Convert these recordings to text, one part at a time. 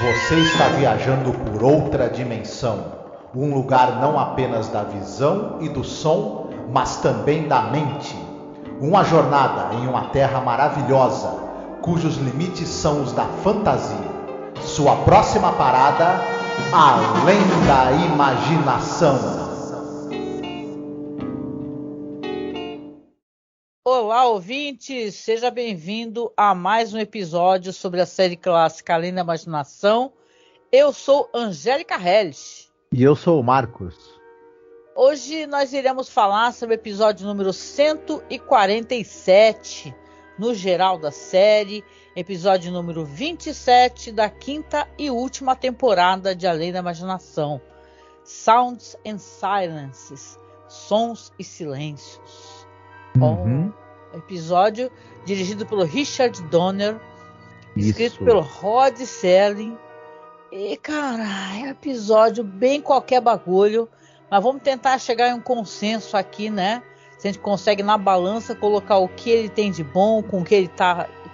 Você está viajando por outra dimensão, um lugar não apenas da visão e do som, mas também da mente. Uma jornada em uma terra maravilhosa, cujos limites são os da fantasia. Sua próxima parada, além da imaginação. Olá, ouvintes! Seja bem-vindo a mais um episódio sobre a série clássica Além da Imaginação. Eu sou Angélica Helles. E eu sou o Marcos. Hoje nós iremos falar sobre o episódio número 147, no geral da série, episódio número 27 da quinta e última temporada de Além da Imaginação. Sounds and Silences, Sons e Silêncios. Episódio dirigido pelo Richard Donner, escrito pelo Rod Serling. E, cara, é um episódio bem qualquer bagulho, mas vamos tentar chegar em um consenso aqui, né? Se a gente consegue na balança colocar o que ele tem de bom com o que ele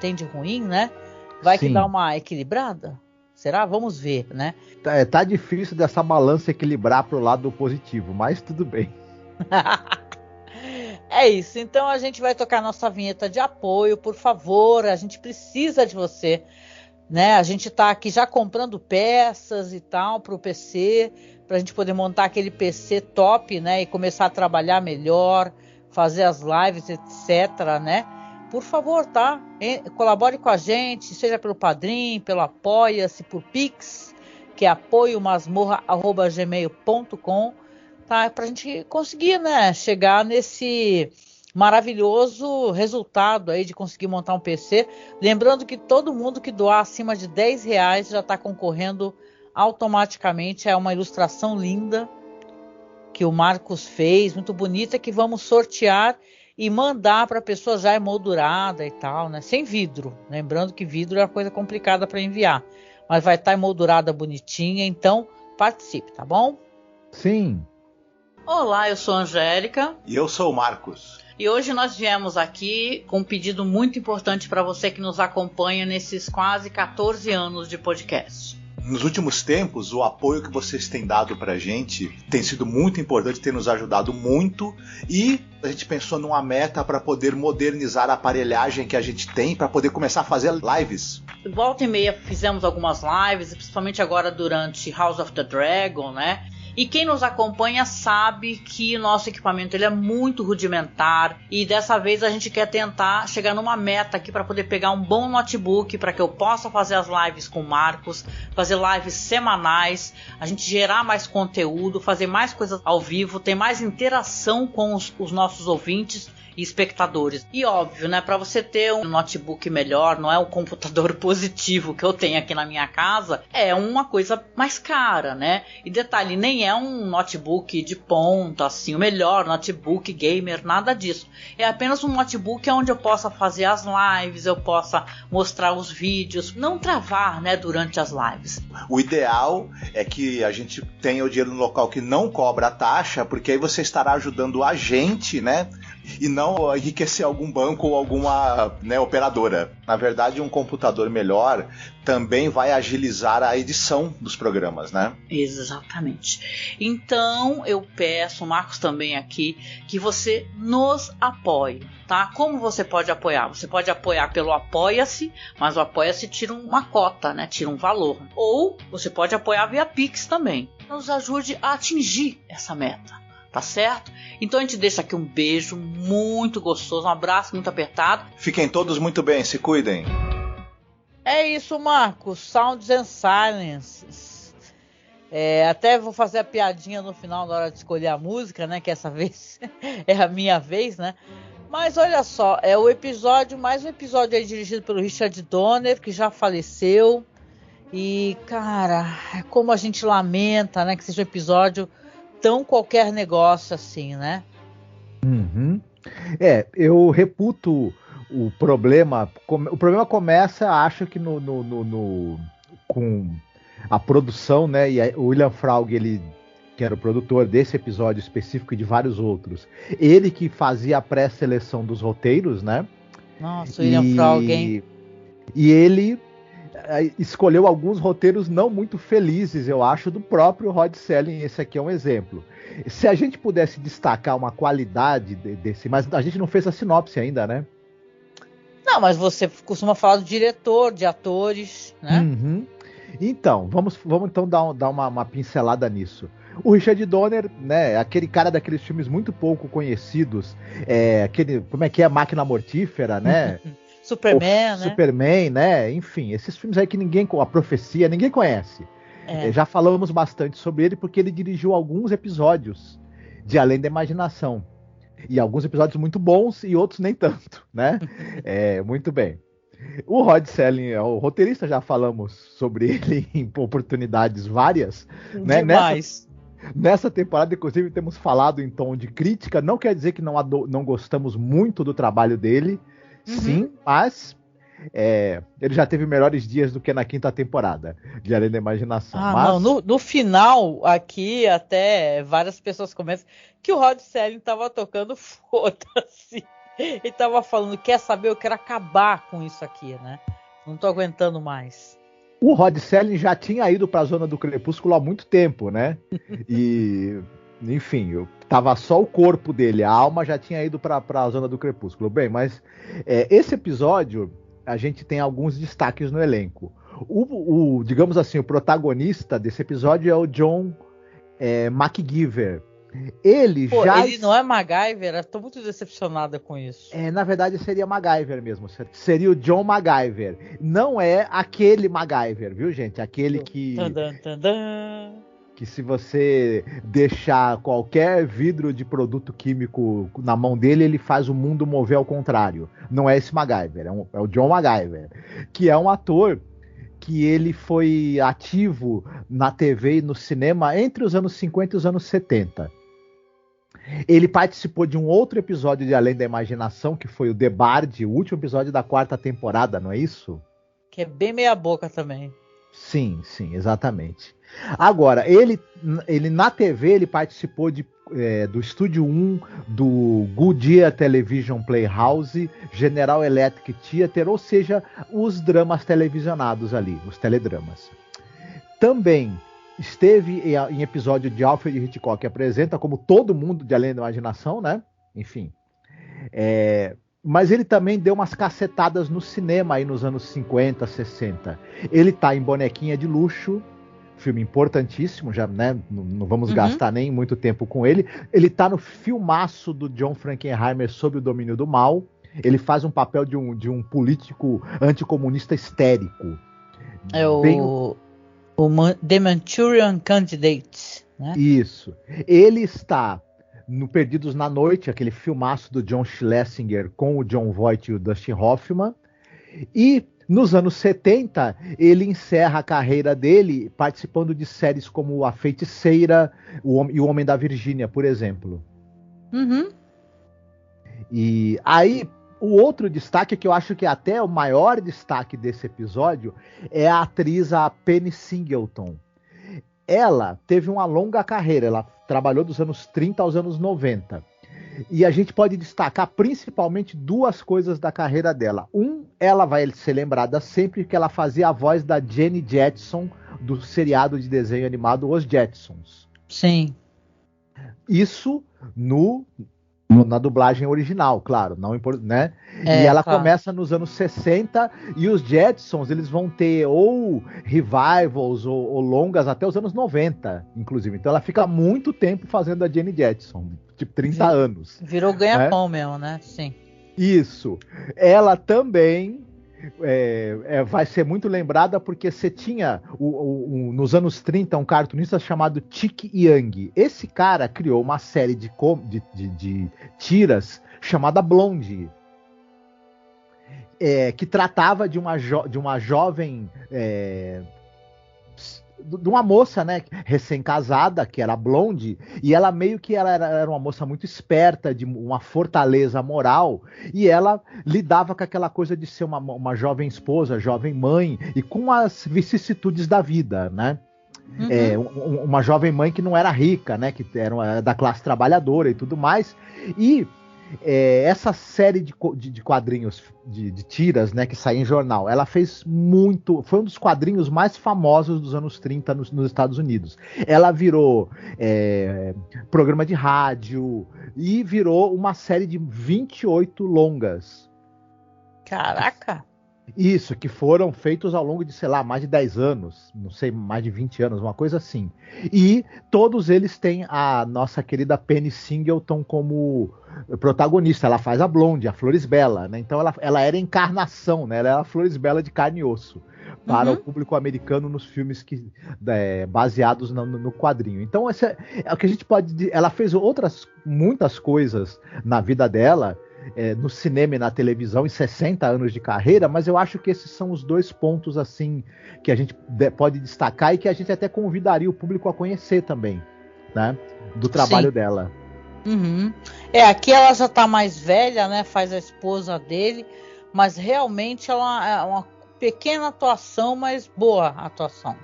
tem de ruim, né? Vai que dá uma equilibrada? Será? Vamos ver, né? Tá difícil dessa balança equilibrar pro lado positivo, mas tudo bem. É isso, então a gente vai tocar nossa vinheta de apoio, por favor, a gente precisa de você, né? A gente tá aqui já comprando peças e tal pro PC, pra gente poder montar aquele PC top, né? E começar a trabalhar melhor, fazer as lives, etc, né? Por favor, tá? Colabore com a gente, seja pelo Padrim, pelo Apoia-se, por Pix, que é apoiomasmorra@gmail.com. Tá, pra gente conseguir, né, chegar nesse maravilhoso resultado aí de conseguir montar um PC. Lembrando que todo mundo que doar acima de R$10 já está concorrendo automaticamente a uma ilustração linda que o Marcos fez, muito bonita, que vamos sortear e mandar para a pessoa já emoldurada e tal, né, sem vidro. Lembrando que vidro é uma coisa complicada para enviar, mas vai estar emoldurada bonitinha, então participe, tá bom? Sim. Olá, eu sou a Angélica. E eu sou o Marcos. E hoje nós viemos aqui com um pedido muito importante para você que nos acompanha nesses quase 14 anos de podcast. Nos últimos tempos, o apoio que vocês têm dado pra gente tem sido muito importante, tem nos ajudado muito, e a gente pensou numa meta para poder modernizar a aparelhagem que a gente tem, para poder começar a fazer lives. Volta e meia fizemos algumas lives, principalmente agora durante House of the Dragon, né? E quem nos acompanha sabe que o nosso equipamento ele é muito rudimentar e dessa vez a gente quer tentar chegar numa meta aqui para poder pegar um bom notebook para que eu possa fazer as lives com o Marcos, fazer lives semanais, a gente gerar mais conteúdo, fazer mais coisas ao vivo, ter mais interação com os nossos ouvintes e espectadores. E óbvio, né, para você ter um notebook melhor, não é um computador positivo que eu tenho aqui na minha casa, é uma coisa mais cara, né? E detalhe, nem é um notebook de ponta, assim, o melhor notebook gamer, nada disso. É apenas um notebook onde eu possa fazer as lives, eu possa mostrar os vídeos, não travar, né, durante as lives. O ideal é que a gente tenha o dinheiro no local que não cobra a taxa, porque aí você estará ajudando a gente, né? E não enriquecer algum banco ou alguma, né, operadora. Na verdade, um computador melhor também vai agilizar a edição dos programas, né? Exatamente. Então, eu peço, o Marcos também aqui, que você nos apoie, tá? Como você pode apoiar? Você pode apoiar pelo Apoia-se, mas o Apoia-se tira uma cota, né? Tira um valor. Ou você pode apoiar via Pix também. Nos ajude a atingir essa meta. Tá certo? Então a gente deixa aqui um beijo muito gostoso, um abraço muito apertado. Fiquem todos muito bem, se cuidem. É isso, Marcos. Sounds and Silences. Até vou fazer a piadinha no final na hora de escolher a música, né? Que essa vez é a minha vez, né? Mas olha só, é o episódio, mais um episódio aí dirigido pelo Richard Donner, que já faleceu. E, cara, como a gente lamenta, né? Que seja um episódio tão qualquer negócio assim, né? Eu reputo o problema. O problema começa, acho que com a produção, né? E o William Fraug, ele que era o produtor desse episódio específico e de vários outros, ele que fazia a pré-seleção dos roteiros, né? Nossa, o William Fraug, hein? E ele escolheu alguns roteiros não muito felizes, eu acho, do próprio Rod Serling. Esse aqui é um exemplo. Se a gente pudesse destacar uma qualidade desse, mas a gente não fez a sinopse ainda, né? Não, mas você costuma falar do diretor, de atores, né? Uhum. Então, vamos então dar uma pincelada nisso. O Richard Donner, né, aquele cara daqueles filmes muito pouco conhecidos, como é que é? Máquina Mortífera, né? Superman, né? Superman, né? Enfim, esses filmes aí que A Profecia, ninguém conhece. Já falamos bastante sobre ele porque ele dirigiu alguns episódios de Além da Imaginação. E alguns episódios muito bons e outros nem tanto, né? Muito bem. O Rod Serling é o roteirista, já falamos sobre ele em oportunidades várias. Né? Nessa temporada, inclusive, temos falado em tom de crítica. Não quer dizer que não gostamos muito do trabalho dele, sim, mas ele já teve melhores dias do que na quinta temporada de Além da Imaginação. Não, no final, aqui, até várias pessoas comentam que o Rod Serling estava tocando foda-se. Ele tava falando, quer saber, eu quero acabar com isso aqui, né? Não tô aguentando mais. O Rod Serling já tinha ido para a Zona do Crepúsculo há muito tempo, né? E, enfim, tava só o corpo dele, a alma já tinha ido para a Zona do Crepúsculo. Bem, mas esse episódio, a gente tem alguns destaques no elenco. Digamos assim, o protagonista desse episódio é o John McGiver. Ele não é MacGyver? Eu tô muito decepcionada com isso. Na verdade seria MacGyver mesmo. Seria o John MacGyver. Não é aquele MacGyver, viu, gente? Aquele que... Que se você deixar qualquer vidro de produto químico na mão dele, ele faz o mundo mover ao contrário. Não é esse MacGyver, é o John MacGyver. Que é um ator que ele foi ativo na TV e no cinema entre os anos 50 e os anos 70. Ele participou de um outro episódio de Além da Imaginação, que foi o The Bard, o último episódio da quarta temporada, não é isso? Que é bem meia boca também. Sim, exatamente. Agora, ele na TV ele participou do Estúdio 1, do Goodyear Television Playhouse, General Electric Theater, ou seja, os dramas televisionados ali, os teledramas. Também esteve em episódio de Alfred Hitchcock Apresenta, como todo mundo de Além da Imaginação, né? Enfim. Mas ele também deu umas cacetadas no cinema aí nos anos 50, 60. Ele tá em Bonequinha de Luxo, filme importantíssimo, já, né? Não vamos gastar nem muito tempo com ele. Ele tá no filmaço do John Frankenheimer Sob o Domínio do Mal. Ele faz um papel de um político anticomunista histérico. The Manchurian Candidate, né? Isso. Ele está no Perdidos na Noite, aquele filmaço do John Schlesinger com o Jon Voight e o Dustin Hoffman. E nos anos 70, ele encerra a carreira dele participando de séries como A Feiticeira e O Homem da Virgínia, por exemplo. E aí, o outro destaque, que eu acho que é até o maior destaque desse episódio, é a atriz a Penny Singleton. Ela teve uma longa carreira, ela trabalhou dos anos 30 aos anos 90. E a gente pode destacar principalmente duas coisas da carreira dela. Ela vai ser lembrada sempre que ela fazia a voz da Jenny Jetson do seriado de desenho animado Os Jetsons. Sim. Isso na dublagem original, claro, não, né? E ela começa nos anos 60 e os Jetsons, eles vão ter ou revivals ou longas até os anos 90, inclusive. Então ela fica muito tempo fazendo a Jenny Jetson, tipo 30 anos. Virou ganha-pão mesmo, né? Sim. Isso. Ela também vai ser muito lembrada porque você tinha nos anos 30 um cartunista chamado Chick Young. Esse cara criou uma série de tiras chamada Blonde, que tratava de uma jovem, de uma moça, né, recém-casada, que era blonde, e ela meio que era uma moça muito esperta, de uma fortaleza moral, e ela lidava com aquela coisa de ser uma jovem esposa, jovem mãe, e com as vicissitudes da vida, né? Uma jovem mãe que não era rica, né, que era da classe trabalhadora e tudo mais, e essa série de quadrinhos, de tiras, né, que sai em jornal, ela fez muito. Foi um dos quadrinhos mais famosos dos anos 30 nos Estados Unidos. Ela virou programa de rádio e virou uma série de 28 longas. Caraca! Isso, que foram feitos ao longo de, sei lá, mais de 10 anos, não sei, mais de 20 anos, uma coisa assim. E todos eles têm a nossa querida Penny Singleton como protagonista. Ela faz a Blonde, a Florisbella, né? Então ela era encarnação, né? Ela era a Florisbella de carne e osso para o público americano nos filmes baseados no quadrinho. Então, é o que a gente pode dizer. Ela fez muitas coisas na vida dela, no cinema e na televisão, em 60 anos de carreira, mas eu acho que esses são os dois pontos assim que a gente pode destacar e que a gente até convidaria o público a conhecer também, né, do trabalho dela. Uhum. Aqui ela já tá mais velha, né, faz a esposa dele, mas realmente ela é uma pequena atuação, mas boa atuação.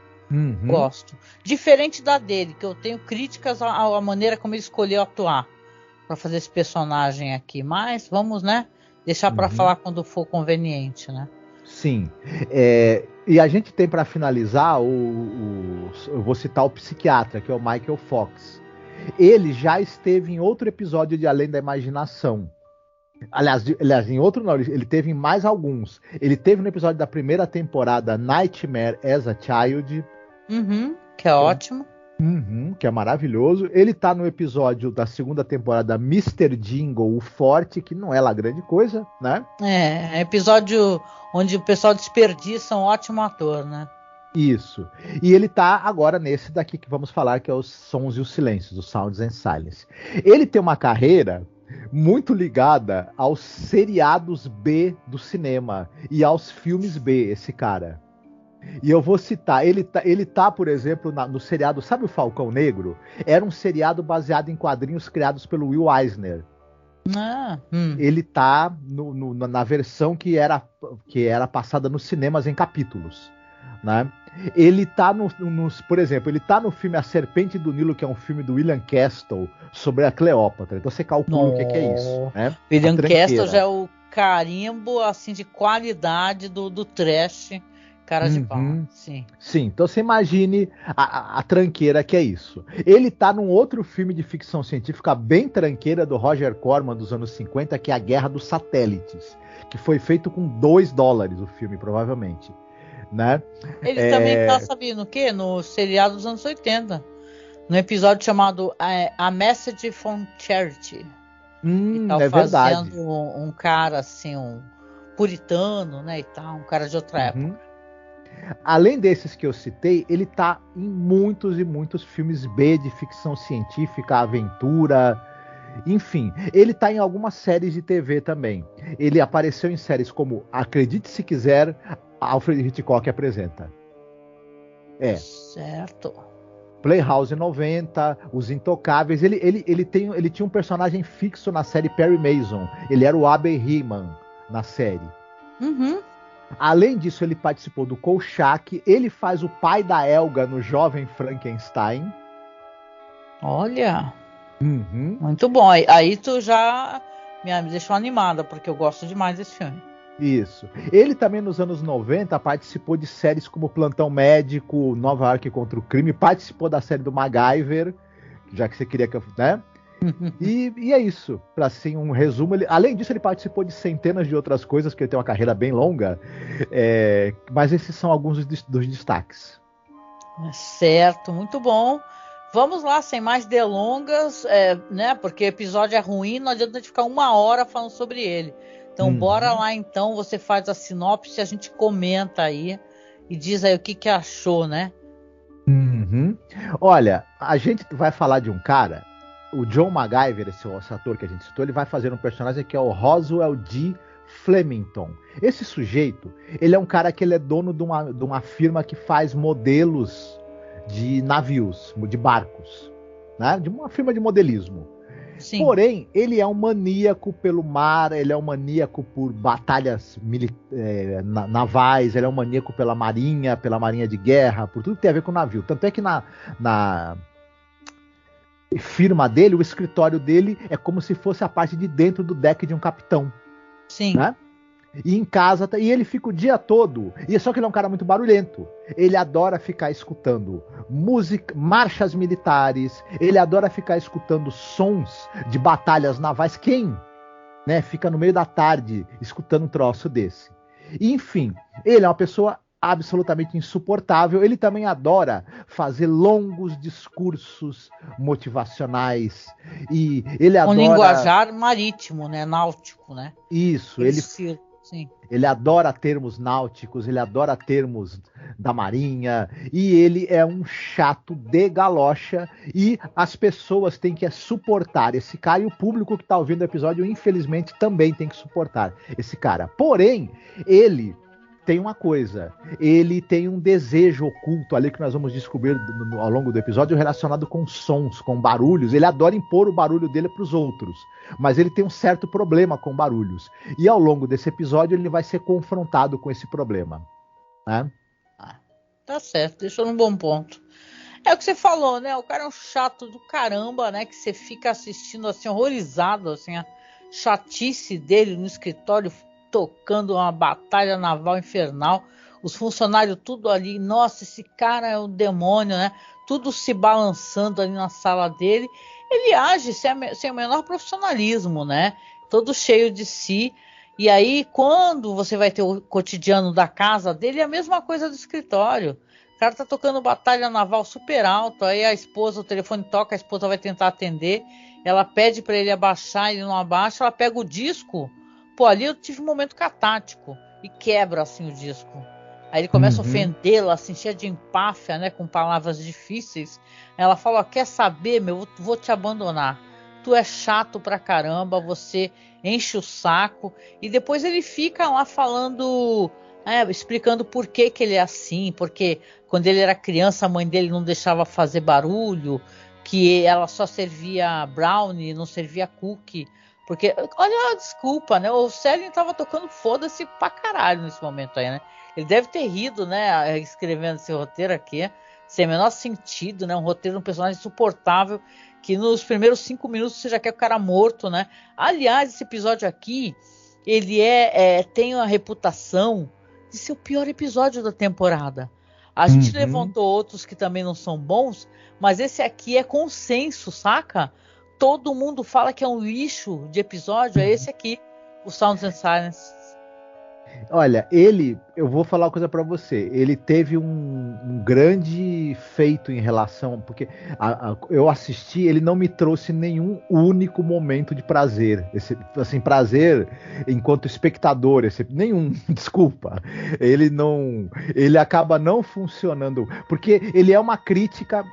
Gosto. Diferente da dele, que eu tenho críticas à maneira como ele escolheu atuar para fazer esse personagem aqui, mas vamos, né, deixar para falar quando for conveniente, né? Sim. E a gente tem para finalizar eu vou citar o psiquiatra, que é o Michael Fox. Ele já esteve em outro episódio de Além da Imaginação. Aliás, em outro não, ele teve em mais alguns. Ele teve no episódio da primeira temporada Nightmare as a Child. Que é ótimo. Que é maravilhoso. Ele tá no episódio da segunda temporada Mr. Jingle, o Forte, que não é lá grande coisa, né? É episódio onde o pessoal desperdiça um ótimo ator, né? Isso. E ele tá agora nesse daqui que vamos falar, que é os Sons e os Silêncios, os Sounds and Silence. Ele tem uma carreira muito ligada aos seriados B do cinema e aos filmes B, esse cara. E eu vou citar, ele tá, por exemplo, no seriado, sabe o Falcão Negro? Era um seriado baseado em quadrinhos criados pelo Will Eisner. Ele tá na versão que era passada nos cinemas em capítulos, né? Ele tá por exemplo, ele tá no filme A Serpente do Nilo, que é um filme do William Castle sobre a Cleópatra. Então você calcula o que é isso, né? William Castle já é o carimbo assim de qualidade do trash. Cara de pau, sim. Sim, então você imagine a tranqueira que é isso. Ele tá num outro filme de ficção científica bem tranqueira do Roger Corman dos anos 50, que é A Guerra dos Satélites, que foi feito com $2 o filme, provavelmente, né? Ele também tá, sabendo o quê? No seriado dos anos 80, no episódio chamado A Message from Charity. Que tá fazendo um cara assim, um puritano, né, e tal, um cara de outra época. Além desses que eu citei, ele tá em muitos e muitos filmes B de ficção científica, aventura, enfim. Ele tá em algumas séries de TV também. Ele apareceu em séries como Acredite Se Quiser, Alfred Hitchcock Apresenta. Certo. Playhouse 90, Os Intocáveis. Ele tinha um personagem fixo na série Perry Mason. Ele era o Abe Heyman na série. Além disso, ele participou do Kolchak. Ele faz o pai da Elga no Jovem Frankenstein. Olha! Muito bom. Aí tu já me deixou animada, porque eu gosto demais desse filme. Isso. Ele também, nos anos 90, participou de séries como Plantão Médico, Nova York contra o Crime. Participou da série do MacGyver, já que você queria que eu... né? E é isso, para assim um resumo. Além disso, ele participou de centenas de outras coisas, porque ele tem uma carreira bem longa, mas esses são alguns dos destaques. Certo, muito bom. Vamos lá, sem mais delongas, né? Porque o episódio é ruim, não adianta a gente ficar 1 hora falando sobre ele. Então bora lá então, você faz a sinopse, a gente comenta aí e diz aí o que achou, né? Olha, a gente vai falar de um cara. O John MacGyver, esse ator que a gente citou, ele vai fazer um personagem que é o Roswell D. Flemington. Esse sujeito, ele é um cara que ele é dono de uma firma que faz modelos de navios, de barcos, né? De uma firma de modelismo. Sim. Porém, ele é um maníaco pelo mar, ele é um maníaco por batalhas navais, ele é um maníaco pela marinha de guerra, por tudo que tem a ver com navio. Tanto é que firma dele, o escritório dele é como se fosse a parte de dentro do deck de um capitão. Sim. Né? E em casa, e ele fica o dia todo, e só que ele é um cara muito barulhento. Ele adora ficar escutando música, marchas militares, ele adora ficar escutando sons de batalhas navais. Quem, né, fica no meio da tarde escutando um troço desse? E, enfim, ele é uma pessoa absolutamente insuportável. Ele também adora fazer longos discursos motivacionais, e ele adora... Um linguajar marítimo, né, náutico, né? Isso, Sim. Ele adora termos náuticos, ele adora termos da marinha, e ele é um chato de galocha, e as pessoas têm que suportar esse cara, e o público que está ouvindo o episódio, infelizmente, também tem que suportar esse cara. Porém, ele tem uma coisa, ele tem um desejo oculto ali que nós vamos descobrir ao longo do episódio, relacionado com sons, com barulhos. Ele adora impor o barulho dele para os outros, mas ele tem um certo problema com barulhos. E ao longo desse episódio ele vai ser confrontado com esse problema. Né? Tá certo, deixou num bom ponto. É o que você falou, né? O cara é um chato do caramba, né? Que você fica assistindo assim, horrorizado, assim, a chatice dele no escritório, tocando uma batalha naval infernal, os funcionários tudo ali, nossa, esse cara é um demônio, né? Tudo se balançando ali na sala dele. Ele age sem o menor profissionalismo, né? Todo cheio de si. E aí, quando você vai ter o cotidiano da casa dele, é a mesma coisa do escritório. O cara tá tocando batalha naval super alto, aí a esposa, o telefone toca, a esposa vai tentar atender, ela pede para ele abaixar, ele não abaixa, ela pega o disco. Pô, ali eu tive um momento catático e quebra assim o disco. Aí ele começa a ofendê-la, assim, cheia de empáfia, né, com palavras difíceis. Ela fala, ó, quer saber, meu, vou te abandonar. Tu é chato pra caramba, você enche o saco. E depois ele fica lá falando, explicando por que ele é assim, porque quando ele era criança a mãe dele não deixava fazer barulho, que ela só servia brownie, não servia cookie. Porque, olha a desculpa, né? O Selling tava tocando foda-se pra caralho nesse momento aí, né? Ele deve ter rido, né? Escrevendo esse roteiro aqui, sem o menor sentido, né? Um roteiro de um personagem insuportável, que nos primeiros 5 minutos você já quer o cara morto, né? Aliás, esse episódio aqui, ele tem a reputação de ser o pior episódio da temporada. A gente levantou outros que também não são bons, mas esse aqui é consenso, saca? Todo mundo fala que é um lixo de episódio, é esse aqui, o Sounds and Silence. Olha, eu vou falar uma coisa pra você, ele teve um grande feito em relação, porque eu assisti, ele não me trouxe nenhum único momento de prazer, prazer enquanto espectador, nenhum, desculpa, ele acaba não funcionando, porque ele é uma crítica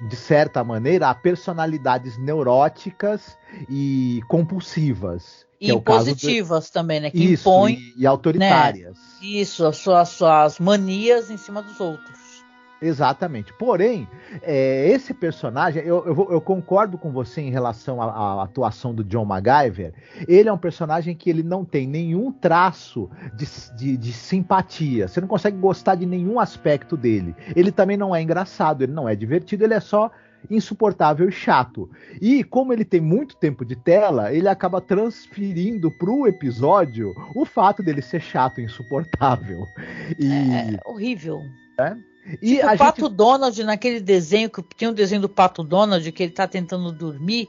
de certa maneira, a personalidades neuróticas e compulsivas. E positivas também, né? Que isso, impõem. E autoritárias. Né? Isso, as suas manias em cima dos outros. Exatamente. Porém, esse personagem, eu concordo com você em relação à atuação do John MacGyver. Ele é um personagem que ele não tem nenhum traço de simpatia. Você não consegue gostar de nenhum aspecto dele. Ele também não é engraçado, ele não é divertido, ele é só insuportável e chato. E como ele tem muito tempo de tela, ele acaba transferindo pro episódio o fato dele ser chato e insuportável. É horrível. E tipo o Pato Donald, naquele desenho, que tem um desenho do Pato Donald, que ele tá tentando dormir,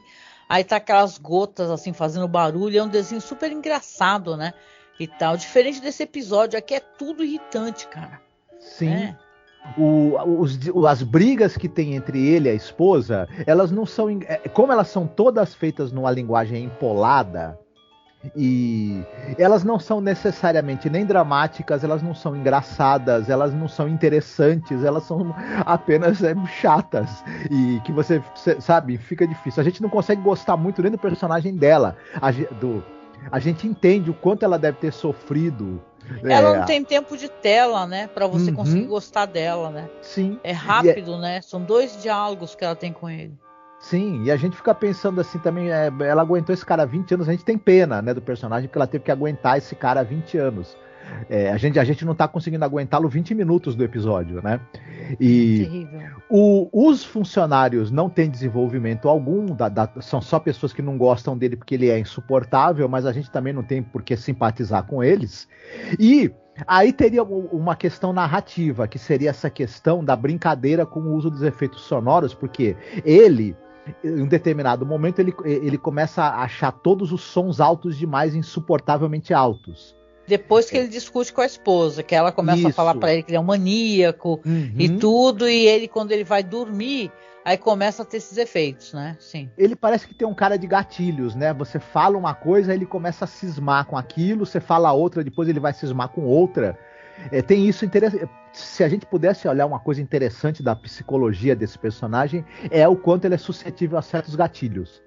aí tá aquelas gotas assim fazendo barulho, é um desenho super engraçado, né? E tal. Diferente desse episódio, aqui é tudo irritante, cara. Sim. As brigas que tem entre ele e a esposa, elas não são. Como elas são todas feitas numa linguagem empolada, e elas não são necessariamente nem dramáticas, elas não são engraçadas, elas não são interessantes, elas são apenas chatas. E que você sabe, fica difícil. A gente não consegue gostar muito nem do personagem dela. A gente entende o quanto ela deve ter sofrido. Ela não tem tempo de tela, né? Pra você conseguir gostar dela, né? Sim. É rápido, né? São 2 diálogos que ela tem com ele. Sim, e a gente fica pensando assim também, ela aguentou esse cara há 20 anos, a gente tem pena, né, do personagem, porque ela teve que aguentar esse cara há 20 anos. A gente não tá conseguindo aguentá-lo 20 minutos do episódio, né? E Terrível. os funcionários não têm desenvolvimento algum, são só pessoas que não gostam dele porque ele é insuportável, mas a gente também não tem por que simpatizar com eles. E aí teria uma questão narrativa, que seria essa questão da brincadeira com o uso dos efeitos sonoros, porque ele, em um determinado momento, ele começa a achar todos os sons altos demais, insuportavelmente altos. Depois que ele discute com a esposa, que ela começa a falar para ele que ele é um maníaco e tudo, e ele, quando ele vai dormir, aí começa a ter esses efeitos, né? Sim. Ele parece que tem um cara de gatilhos, né? Você fala uma coisa, ele começa a cismar com aquilo, você fala outra, depois ele vai cismar com outra. Tem isso interessante. Se a gente pudesse olhar uma coisa interessante da psicologia desse personagem, é o quanto ele é suscetível a certos gatilhos.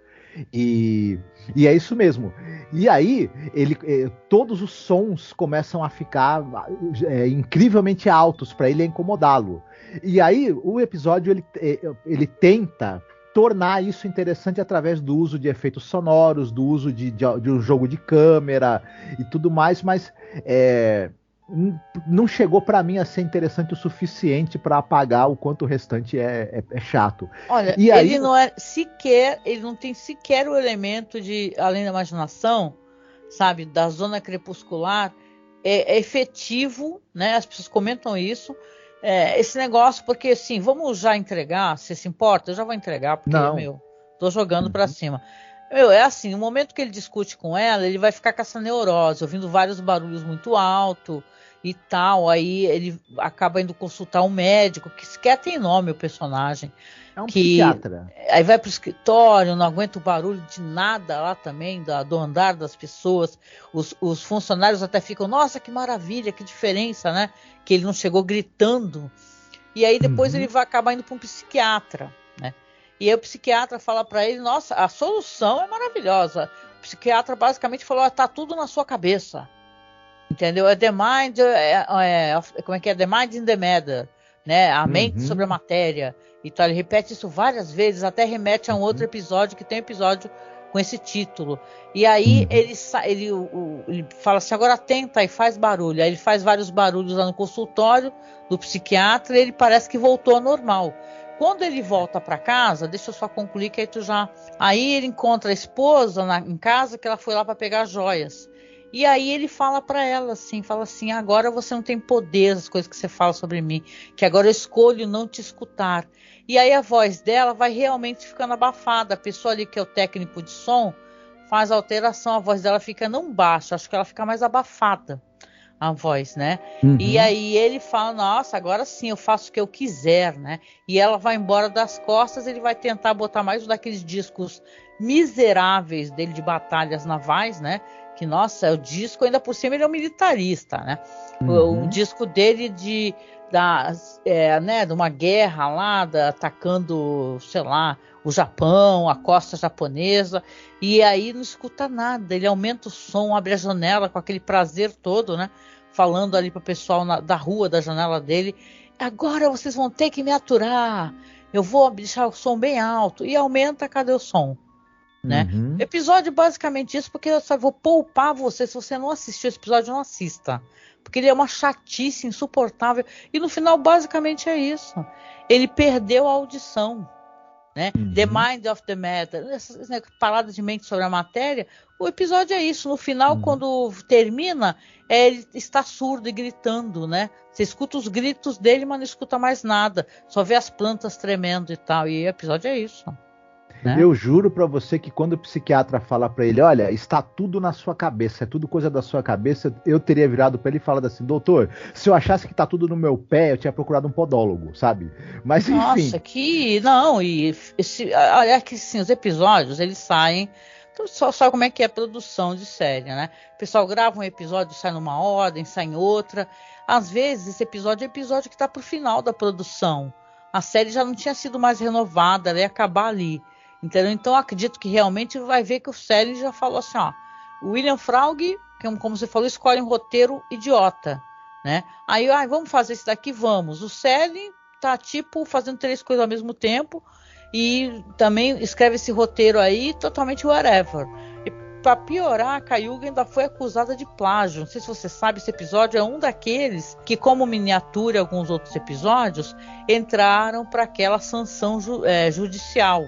E é isso mesmo. E aí, todos os sons começam a ficar incrivelmente altos para ele incomodá-lo. E aí, o episódio ele tenta tornar isso interessante através do uso de efeitos sonoros, do uso de um jogo de câmera e tudo mais, mas não chegou para mim a ser interessante o suficiente para apagar o quanto o restante é chato. Olha, e ele não tem sequer o elemento de, além da imaginação, sabe, da zona crepuscular, é efetivo, né? As pessoas comentam isso. Esse negócio, porque assim, vamos já entregar, se importa, eu já vou entregar, porque, tô jogando para cima. É assim, no momento que ele discute com ela, ele vai ficar com essa neurose, ouvindo vários barulhos muito alto e tal, aí ele acaba indo consultar um médico, que sequer tem nome o personagem. É um psiquiatra. Aí vai pro escritório, não aguenta o barulho de nada lá também, do andar das pessoas. Os funcionários até ficam, nossa, que maravilha, que diferença, né? Que ele não chegou gritando. E aí depois ele vai acabar indo para um psiquiatra, né? E aí o psiquiatra fala para ele, nossa, a solução é maravilhosa. O psiquiatra basicamente falou, tá tudo na sua cabeça. Entendeu? É the mind, como é que é? The mind in the matter, né? A mente sobre a matéria. Então ele repete isso várias vezes, até remete a um outro episódio, que tem um episódio com esse título. E aí ele fala assim, agora tenta e faz barulho. Aí ele faz vários barulhos lá no consultório do psiquiatra e ele parece que voltou ao normal. Quando ele volta para casa, deixa eu só concluir que aí Aí ele encontra a esposa em casa, que ela foi lá para pegar joias. E aí ele fala para ela assim, agora você não tem poder, as coisas que você fala sobre mim, que agora eu escolho não te escutar. E aí a voz dela vai realmente ficando abafada. A pessoa ali que é o técnico de som faz a alteração, a voz dela fica não baixa, acho que ela fica mais abafada, a voz, né? E aí ele fala, nossa, agora sim eu faço o que eu quiser, né? E ela vai embora das costas, ele vai tentar botar mais um daqueles discos miseráveis dele de batalhas navais, né? Que, nossa, o disco, ainda por cima, ele é um militarista, né? O disco dele de uma guerra lá, atacando, sei lá, o Japão, a costa japonesa, e aí não escuta nada, ele aumenta o som, abre a janela com aquele prazer todo, né? Falando ali pro pessoal da rua, da janela dele, agora vocês vão ter que me aturar, eu vou deixar o som bem alto, e aumenta, cadê o som? Né? Episódio basicamente isso, porque eu só vou poupar você. Se você não assistiu esse episódio, não assista, porque ele é uma chatice insuportável e no final basicamente é isso, ele perdeu a audição, né? The Mind of the Matter, essa parada de mente sobre a matéria. O episódio é isso, no final quando termina, ele está surdo e gritando, né? Você escuta os gritos dele, mas não escuta mais nada, só vê as plantas tremendo e tal, e o episódio é isso. Né? Eu juro pra você que quando o psiquiatra fala pra ele, olha, está tudo na sua cabeça, é tudo coisa da sua cabeça, eu teria virado pra ele e falado assim, doutor, se eu achasse que tá tudo no meu pé, eu tinha procurado um podólogo, sabe? Mas enfim. Nossa, olha que sim, os episódios, eles saem, então só sabe como é que é a produção de série, né? O pessoal grava um episódio, sai numa ordem, sai em outra, às vezes esse episódio é episódio que tá pro final da produção, a série já não tinha sido mais renovada, ela ia acabar ali. Entendeu? Então acredito que realmente vai ver que o Selig já falou assim, ó, o William Fraug, como você falou, escolhe um roteiro idiota, né? Aí, vamos fazer isso daqui, vamos. O Selig tá tipo fazendo 3 coisas ao mesmo tempo e também escreve esse roteiro aí totalmente whatever. pra piorar, a Cayuga ainda foi acusada de plágio. Não sei se você sabe, esse episódio é um daqueles que, como miniatura e alguns outros episódios, entraram para aquela sanção judicial,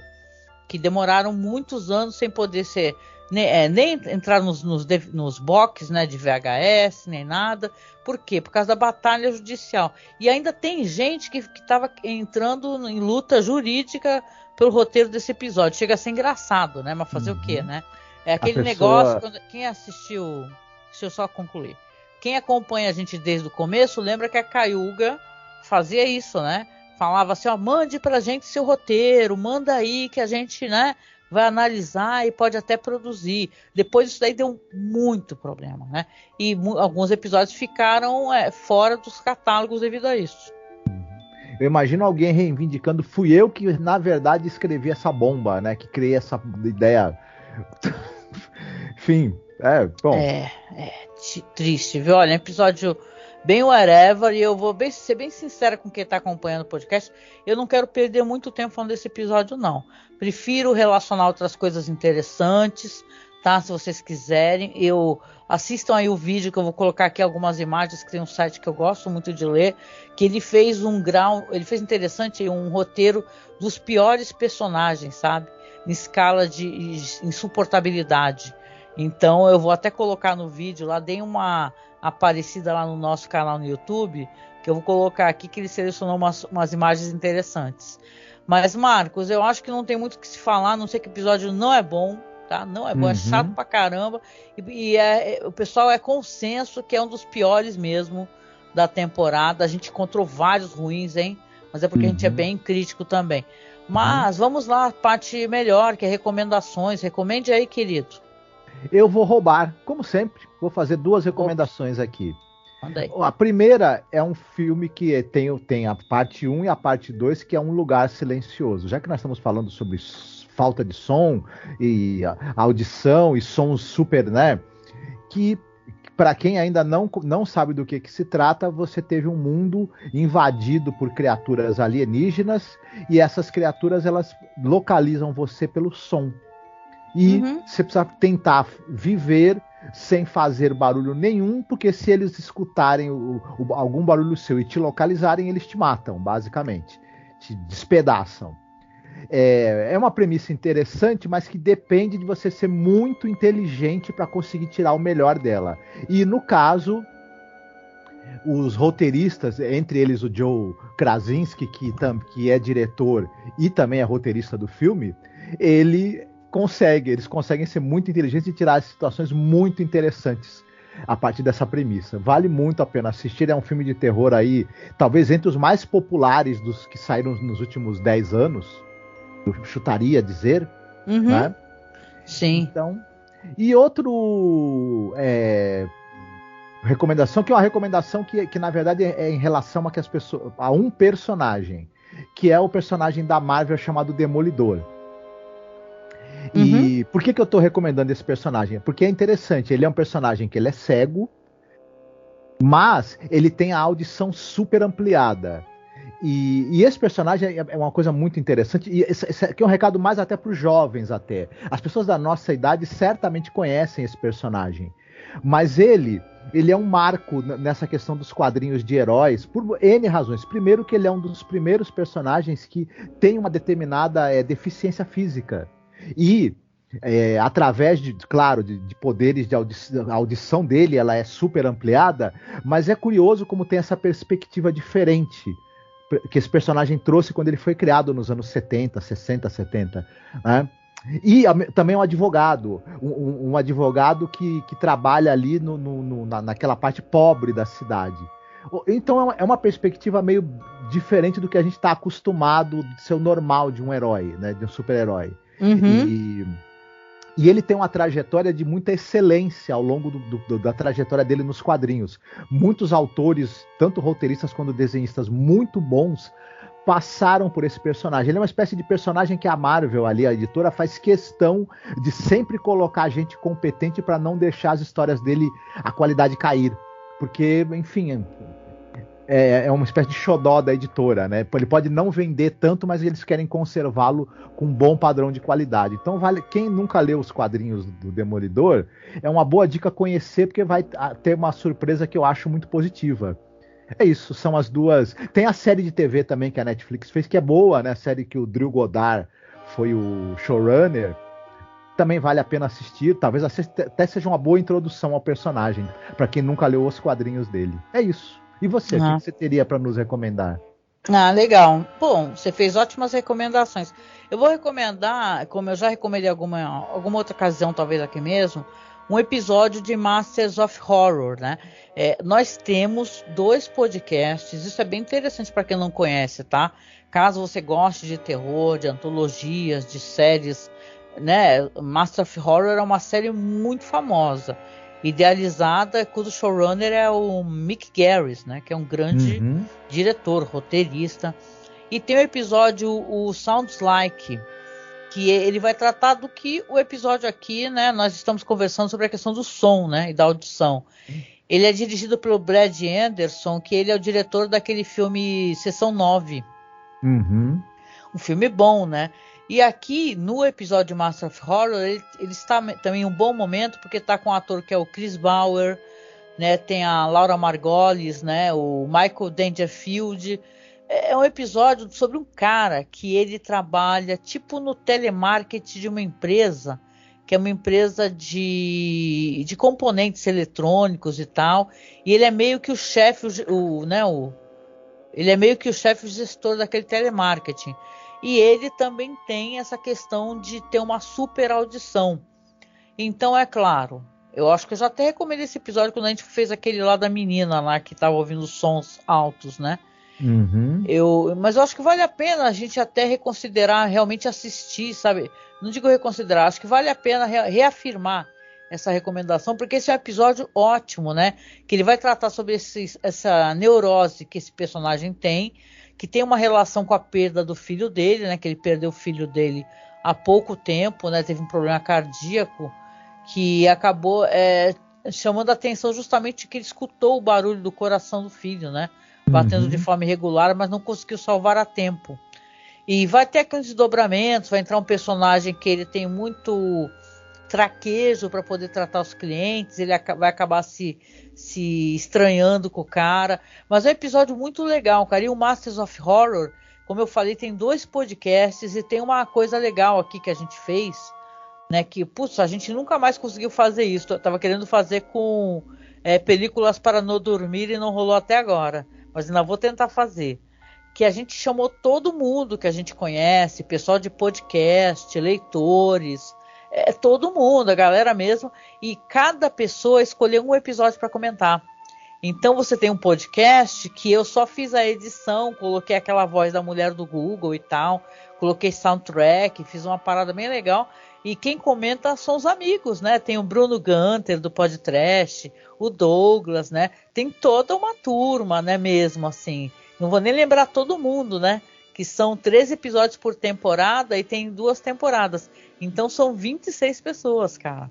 que demoraram muitos anos sem poder ser nem entrar nos boxes, né, de VHS, nem nada. Por quê? Por causa da batalha judicial. E ainda tem gente que estava entrando em luta jurídica pelo roteiro desse episódio. Chega a ser engraçado, né? Mas fazer o quê, né? É aquele negócio, quem assistiu, deixa eu só concluir. Quem acompanha a gente desde o começo, lembra que a Cayuga fazia isso, né? Falava assim, ó, mande pra gente seu roteiro, manda aí que a gente, né, vai analisar e pode até produzir. Depois isso daí deu muito problema, né? E alguns episódios ficaram fora dos catálogos devido a isso. Eu imagino alguém reivindicando, fui eu que na verdade escrevi essa bomba, né? Que criei essa ideia. Enfim, bom. Triste, viu? Olha, episódio bem whatever, e eu vou ser bem sincera com quem está acompanhando o podcast, eu não quero perder muito tempo falando desse episódio, não. Prefiro relacionar outras coisas interessantes, tá? Se vocês quiserem, assistam aí o vídeo que eu vou colocar aqui algumas imagens, que tem um site que eu gosto muito de ler, que ele fez ele fez interessante um roteiro dos piores personagens, sabe? Em escala de insuportabilidade. Então eu vou até colocar no vídeo lá, dei uma aparecida lá no nosso canal no YouTube, que eu vou colocar aqui, que ele selecionou umas imagens interessantes. Mas, Marcos, eu acho que não tem muito o que se falar, a não sei que o episódio não é bom, tá? Não é bom, é chato pra caramba. E o pessoal é consenso que é um dos piores mesmo da temporada. A gente encontrou vários ruins, hein? Mas é porque a gente é bem crítico também. Mas vamos lá, a parte melhor, que é recomendações. Recomende aí, querido. Eu vou roubar, como sempre, vou fazer 2 recomendações aqui. Manda aí. A primeira é um filme que tem a parte 1 e a parte 2, que é Um Lugar Silencioso. Já que nós estamos falando sobre falta de som e audição e sons super, né? Que para quem ainda não sabe do que se trata, você teve um mundo invadido por criaturas alienígenas e essas criaturas elas localizam você pelo som. E você precisa tentar viver sem fazer barulho nenhum, porque se eles escutarem algum barulho seu e te localizarem, eles te matam, basicamente. Te despedaçam. É uma premissa interessante, mas que depende de você ser muito inteligente para conseguir tirar o melhor dela. E no caso, os roteiristas, entre eles o Joe Krasinski, que é diretor e também é roteirista do filme, eles conseguem ser muito inteligentes e tirar situações muito interessantes a partir dessa premissa. Vale muito a pena assistir, é um filme de terror aí, talvez entre os mais populares dos que saíram nos últimos 10 anos, eu chutaria dizer, né? Sim. Então, e outro recomendação, que é uma recomendação que na verdade é em relação a um personagem, que é o personagem da Marvel chamado Demolidor. E por que eu estou recomendando esse personagem? Porque é interessante, ele é um personagem que ele é cego, mas ele tem a audição super ampliada. E esse personagem é uma coisa muito interessante, e esse aqui é um recado mais até para os jovens até. As pessoas da nossa idade certamente conhecem esse personagem, mas ele é um marco nessa questão dos quadrinhos de heróis, por N razões. Primeiro que ele é um dos primeiros personagens que tem uma determinada deficiência física. E através de poderes de audição, a audição dele ela é super ampliada, mas é curioso como tem essa perspectiva diferente que esse personagem trouxe quando ele foi criado nos anos 70, 60, 70, né? E também um advogado, um advogado que trabalha ali naquela parte pobre da cidade. Então é uma perspectiva meio diferente do que a gente está acostumado de ser o normal de um herói, né, de um super-herói. E ele tem uma trajetória de muita excelência ao longo da trajetória dele nos quadrinhos. Muitos autores, tanto roteiristas quanto desenhistas muito bons, passaram por esse personagem. Ele é uma espécie de personagem que a Marvel, ali, a editora, faz questão de sempre colocar gente competente para não deixar as histórias dele, a qualidade cair. Porque, enfim, é uma espécie de xodó da editora, né? Ele pode não vender tanto, mas eles querem conservá-lo com um bom padrão de qualidade. Então, quem nunca leu os quadrinhos do Demolidor, é uma boa dica conhecer, porque vai ter uma surpresa que eu acho muito positiva. É isso, são as duas. Tem a série de TV também que a Netflix fez, que é boa, né? A série que o Drew Goddard foi o showrunner. Também vale a pena assistir. Talvez até seja uma boa introdução ao personagem, para quem nunca leu os quadrinhos dele. É isso. E você, o que você teria para nos recomendar? Legal. Bom, você fez ótimas recomendações. Eu vou recomendar, como eu já recomendei alguma outra ocasião, talvez aqui mesmo, um episódio de Masters of Horror, né? Nós temos 2 podcasts, isso é bem interessante para quem não conhece, tá? Caso você goste de terror, de antologias, de séries, né? Masters of Horror é uma série muito famosa, idealizada, cujo showrunner é o Mick Garris, né? Que é um grande diretor, roteirista. E tem o episódio, o Sounds Like, que ele vai tratar do que o episódio aqui, né? Nós estamos conversando sobre a questão do som, né? E da audição. Ele é dirigido pelo Brad Anderson, que ele é o diretor daquele filme Sessão 9. Um filme bom, né? E aqui, no episódio de Master of Horror, ele está também em um bom momento, porque está com um ator que é o Chris Bauer, né? Tem a Laura Margolis, né? O Michael Dangerfield. É um episódio sobre um cara que ele trabalha tipo no telemarketing de uma empresa, que é uma empresa de componentes eletrônicos e tal, e ele é meio que o chefe, ele é meio que o chefe gestor daquele telemarketing. E ele também tem essa questão de ter uma super audição. Então, é claro, eu acho que eu já até recomendei esse episódio quando a gente fez aquele lá da menina lá que estava ouvindo sons altos, né? Mas eu acho que vale a pena a gente até reconsiderar, realmente assistir, sabe? Não digo reconsiderar, acho que vale a pena reafirmar essa recomendação, porque esse é um episódio ótimo, né? Que ele vai tratar sobre essa neurose que esse personagem tem, que tem uma relação com a perda do filho dele, né? Que ele perdeu o filho dele há pouco tempo, né? Teve um problema cardíaco que acabou chamando a atenção justamente que ele escutou o barulho do coração do filho, né? Batendo de forma irregular, mas não conseguiu salvar a tempo. E vai ter aqueles desdobramentos, vai entrar um personagem que ele tem muito traquejo para poder tratar os clientes, ele vai acabar se estranhando com o cara, mas é um episódio muito legal, cara. E o Masters of Horror, como eu falei, tem 2 podcasts e tem uma coisa legal aqui que a gente fez, né, que, putz, a gente nunca mais conseguiu fazer isso. Eu tava querendo fazer com películas para não dormir e não rolou até agora, mas ainda vou tentar fazer. Que a gente chamou todo mundo que a gente conhece, pessoal de podcast, leitores, todo mundo, a galera mesmo, e cada pessoa escolheu um episódio para comentar. Então você tem um podcast que eu só fiz a edição, coloquei aquela voz da mulher do Google e tal, coloquei soundtrack, fiz uma parada bem legal, e quem comenta são os amigos, né? Tem o Bruno Gunter do Podcast, o Douglas, né? Tem toda uma turma, né, mesmo assim. Não vou nem lembrar todo mundo, né? Que são 13 episódios por temporada e tem 2 temporadas. Então são 26 pessoas, cara.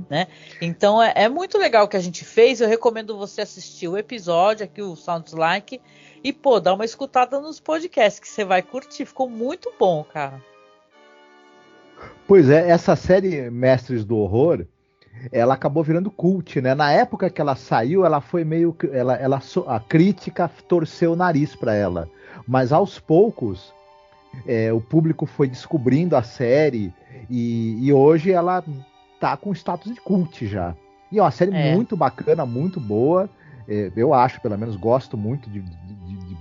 Né? Então é muito legal o que a gente fez. Eu recomendo você assistir o episódio aqui, o Sounds Like, e dá uma escutada nos podcasts que você vai curtir. Ficou muito bom, cara. Pois é, essa série Mestres do Horror, ela acabou virando cult, né? Na época que ela saiu, ela foi meio que a crítica torceu o nariz para ela, mas aos poucos o público foi descobrindo a série e hoje ela tá com status de cult já. E é uma série muito bacana, muito boa. Eu acho, pelo menos, gosto muito de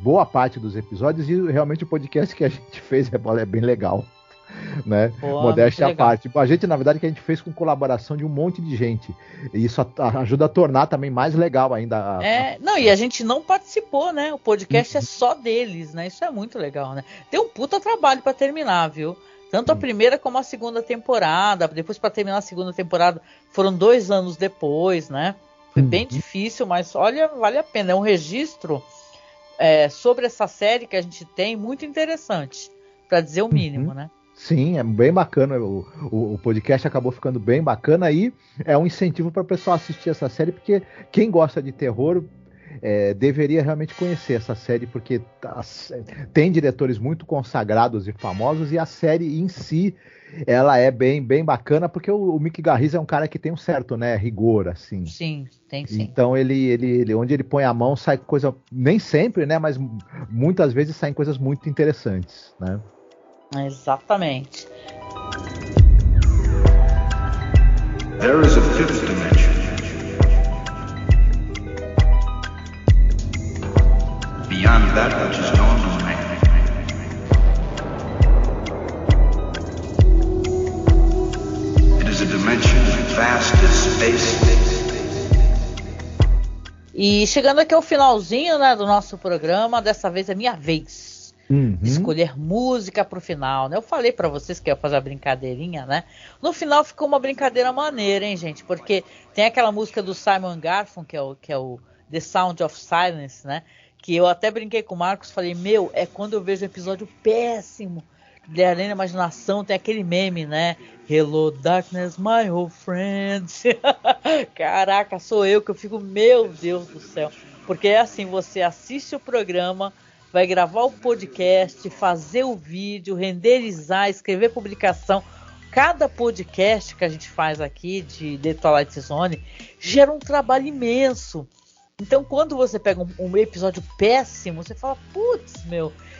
boa parte dos episódios e realmente o podcast que a gente fez é bem legal. Né? Modéstia à parte. A gente, na verdade, que a gente fez com colaboração de um monte de gente. E isso ajuda a tornar também mais legal ainda. E a gente não participou, né? O podcast é só deles, né? Isso é muito legal, né? Tem um puta trabalho pra terminar, viu? Tanto a primeira como a segunda temporada. Depois, pra terminar a segunda temporada, foram 2 anos depois, né? Foi bem difícil, mas olha, vale a pena. É um registro sobre essa série que a gente tem, muito interessante, pra dizer o mínimo, né? Sim, é bem bacana. O podcast acabou ficando bem bacana e é um incentivo para o pessoal assistir essa série, porque quem gosta de terror deveria realmente conhecer essa série, porque tem diretores muito consagrados e famosos, e a série em si, ela é bem, bem bacana, porque o Mick Garris é um cara que tem um certo, né, rigor, assim. Sim, tem sim. Então ele onde ele põe a mão sai coisa, nem sempre, né, mas muitas vezes saem coisas muito interessantes, né? Exatamente. There is a fifth dimension. Beyond that which is known to man. It is a dimension vast as space. E chegando aqui ao finalzinho, né, do nosso programa, dessa vez é minha vez. Escolher música pro final, né? Eu falei pra vocês que ia fazer a brincadeirinha, né? No final ficou uma brincadeira maneira, hein, gente? Porque tem aquela música do Simon Garfunkel, que é o The Sound of Silence, né? Que eu até brinquei com o Marcos, falei, é quando eu vejo um episódio péssimo de Além da Imaginação, tem aquele meme, né? Hello Darkness, my old friend. Caraca, sou eu que eu fico, meu Deus do céu. Porque é assim, você assiste o programa, vai gravar o podcast, fazer o vídeo, renderizar, escrever publicação. Cada podcast que a gente faz aqui de The Twilight Zone gera um trabalho imenso. Então, quando você pega um episódio péssimo, você fala, putz,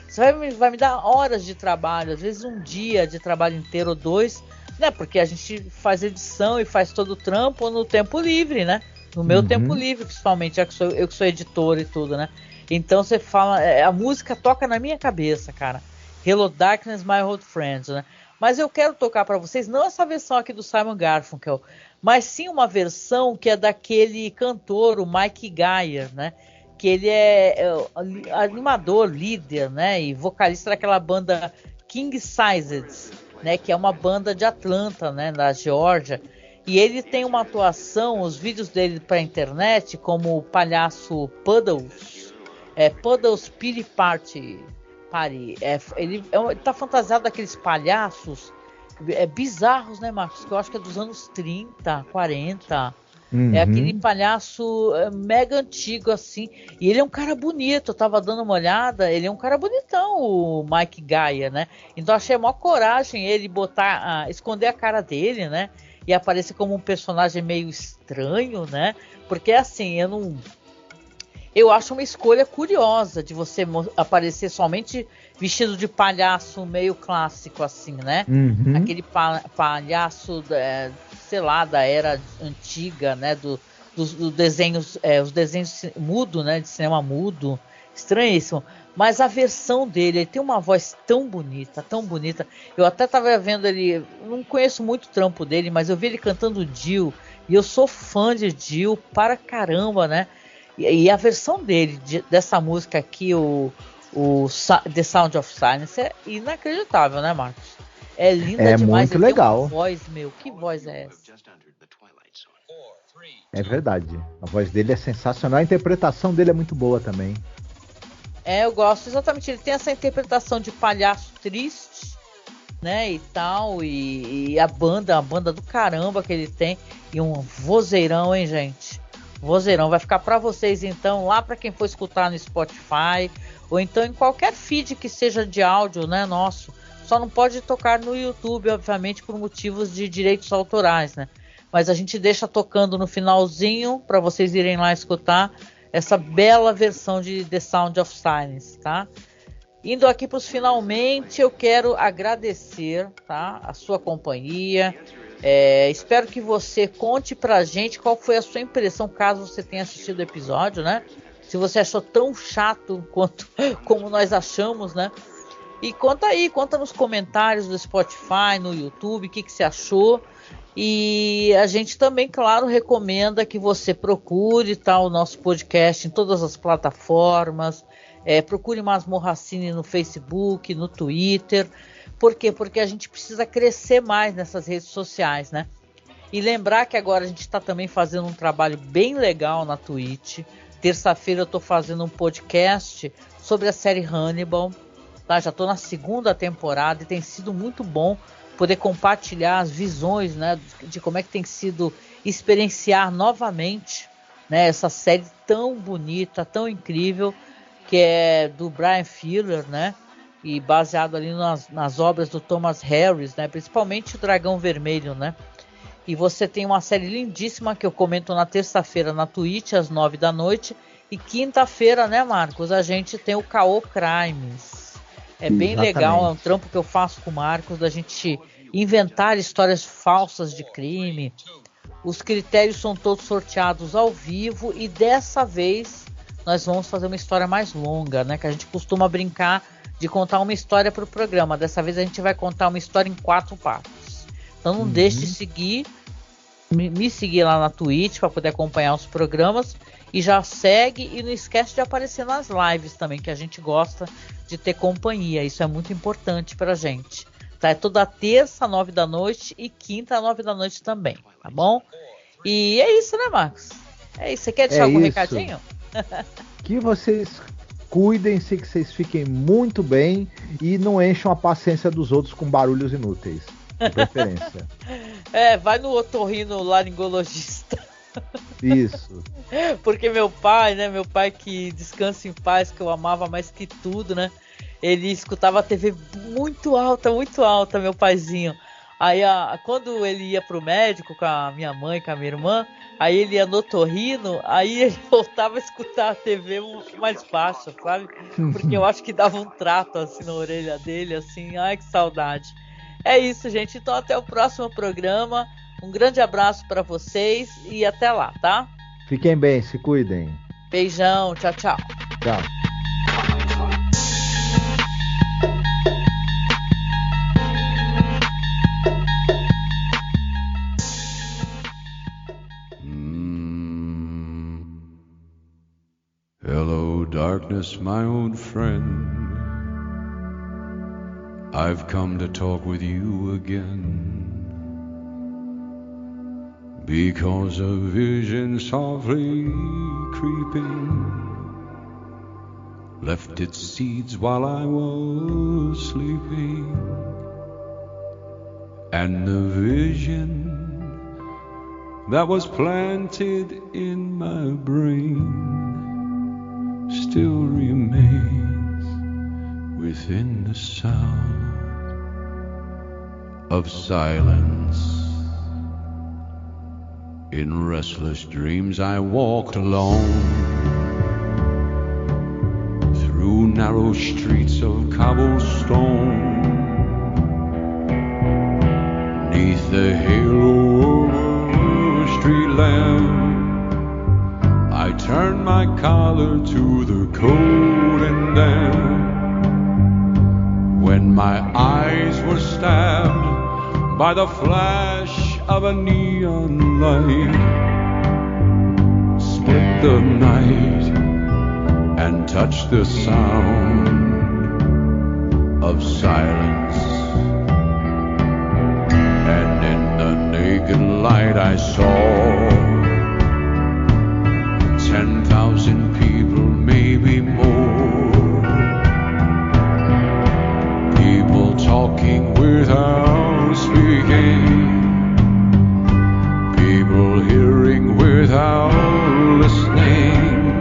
isso vai me dar horas de trabalho, às vezes um dia de trabalho inteiro ou 2, né? Porque a gente faz edição e faz todo o trampo no tempo livre, né? No meu tempo livre, principalmente, já que eu que sou editor e tudo, né? Então você fala, a música toca na minha cabeça, cara. Hello Darkness, my old friends, né? Mas eu quero tocar para vocês, não essa versão aqui do Simon Garfunkel, mas sim uma versão que é daquele cantor, o Mike Geyer, né? Que ele é animador, líder, né? E vocalista daquela banda King Sized, né? Que é uma banda de Atlanta, né? Da Geórgia. E ele tem uma atuação, os vídeos dele para a internet, como o palhaço Puddles, Puddles Pity Party. Ele tá fantasiado daqueles palhaços bizarros, né, Marcos? Que eu acho que é dos anos 30, 40. É aquele palhaço mega antigo, assim. E ele é um cara bonito, eu tava dando uma olhada. Ele é um cara bonitão, o Mike Geyer, né? Então achei a maior coragem ele esconder a cara dele, né? E aparecer como um personagem meio estranho, né? Porque assim, eu acho uma escolha curiosa de você aparecer somente vestido de palhaço meio clássico, assim, né? Aquele palhaço, sei lá, da era antiga, né? Dos desenhos, os desenhos mudo, né? De cinema mudo. Estranhíssimo. Mas a versão dele, ele tem uma voz tão bonita, tão bonita. Eu até tava vendo ele, não conheço muito o trampo dele, mas eu vi ele cantando Dio. E eu sou fã de Dio para caramba, né? E a versão dele, dessa música aqui, o The Sound of Silence, é inacreditável, né, Marcos? É linda demais. Muito legal. Tem uma voz, que voz é essa? É verdade. A voz dele é sensacional. A interpretação dele é muito boa também. Eu gosto, exatamente. Ele tem essa interpretação de palhaço triste, né, e tal. E a banda do caramba que ele tem. E um vozeirão, hein, gente? Vozeirão, vai ficar para vocês então, lá para quem for escutar no Spotify, ou então em qualquer feed que seja de áudio, né, nosso. Só não pode tocar no YouTube, obviamente, por motivos de direitos autorais, né? Mas a gente deixa tocando no finalzinho, para vocês irem lá escutar essa bela versão de The Sound of Silence, tá? Indo aqui para os finalmente, eu quero agradecer, tá, a sua companhia. Espero que você conte pra gente qual foi a sua impressão, caso você tenha assistido o episódio, né? Se você achou tão chato como nós achamos, né? E conta nos comentários do Spotify, no YouTube, o que você achou. E a gente também, claro, recomenda que você procure o nosso podcast em todas as plataformas. Procure Masmorracine no Facebook, no Twitter. Por quê? Porque a gente precisa crescer mais nessas redes sociais, né? E lembrar que agora a gente está também fazendo um trabalho bem legal na Twitch. Terça-feira eu estou fazendo um podcast sobre a série Hannibal. Tá? Já estou na 2ª temporada e tem sido muito bom poder compartilhar as visões, né, de como é que tem sido experienciar novamente né? Essa série tão bonita, tão incrível, que é do Brian Fuller, né? E baseado ali nas obras do Thomas Harris, né? Principalmente o Dragão Vermelho, né? E você tem uma série lindíssima que eu comento na terça-feira na Twitch, às 9 da noite. E quinta-feira, né, Marcos? A gente tem o K.O. Crimes. É bem legal, é um trampo que eu faço com o Marcos, da gente inventar histórias falsas de crime. Os critérios são todos sorteados ao vivo. E dessa vez nós vamos fazer uma história mais longa, né? Que a gente costuma brincar de contar uma história para o programa. Dessa vez a gente vai contar uma história em 4 partes. Então não deixe de seguir, me seguir lá na Twitch para poder acompanhar os programas. E já segue e não esquece de aparecer nas lives também, que a gente gosta de ter companhia. Isso é muito importante pra gente. Tá? É toda terça, 9 da noite e quinta, 9 da noite também, tá bom? E é isso, né, Marcos? É isso. Você quer deixar algum recadinho? Que vocês cuidem-se, que vocês fiquem muito bem e não encham a paciência dos outros com barulhos inúteis, de preferência. Vai no otorrinolaringologista. Isso. Porque meu pai que descansa em paz, que eu amava mais que tudo, né? Ele escutava a TV muito alta, meu paizinho. Aí quando ele ia pro médico com a minha mãe, com a minha irmã, aí ele ia no otorrino, aí ele voltava a escutar a TV mais baixa, sabe? Porque eu acho que dava um trato assim na orelha dele, assim, ai que saudade. É isso, gente. Então até o próximo programa. Um grande abraço para vocês e até lá, tá? Fiquem bem, se cuidem. Beijão, tchau, tchau. Tchau. Hello, darkness, my old friend. I've come to talk with you again. Because a vision softly creeping left its seeds while I was sleeping, and the vision that was planted in my brain still remains within the sound of silence. In restless dreams I walked alone through narrow streets of cobblestone. 'Neath the halo of a street lamp I turned my collar to the cold and damp. When my eyes were stabbed by the flash of a neon light, split the night and touched the sound of silence. And in the naked light I saw 10,000 people, maybe more, people talking without speaking, people hearing without listening,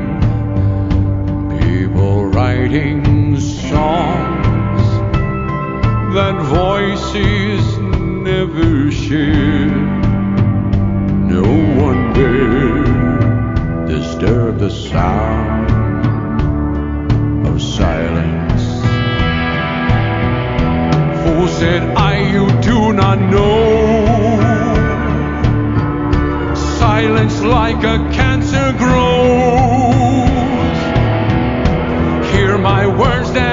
people writing songs that voices never shared. No one dared disturb the sound of silence. For said I, you do not know, silence like a cancer grows. Hear my words that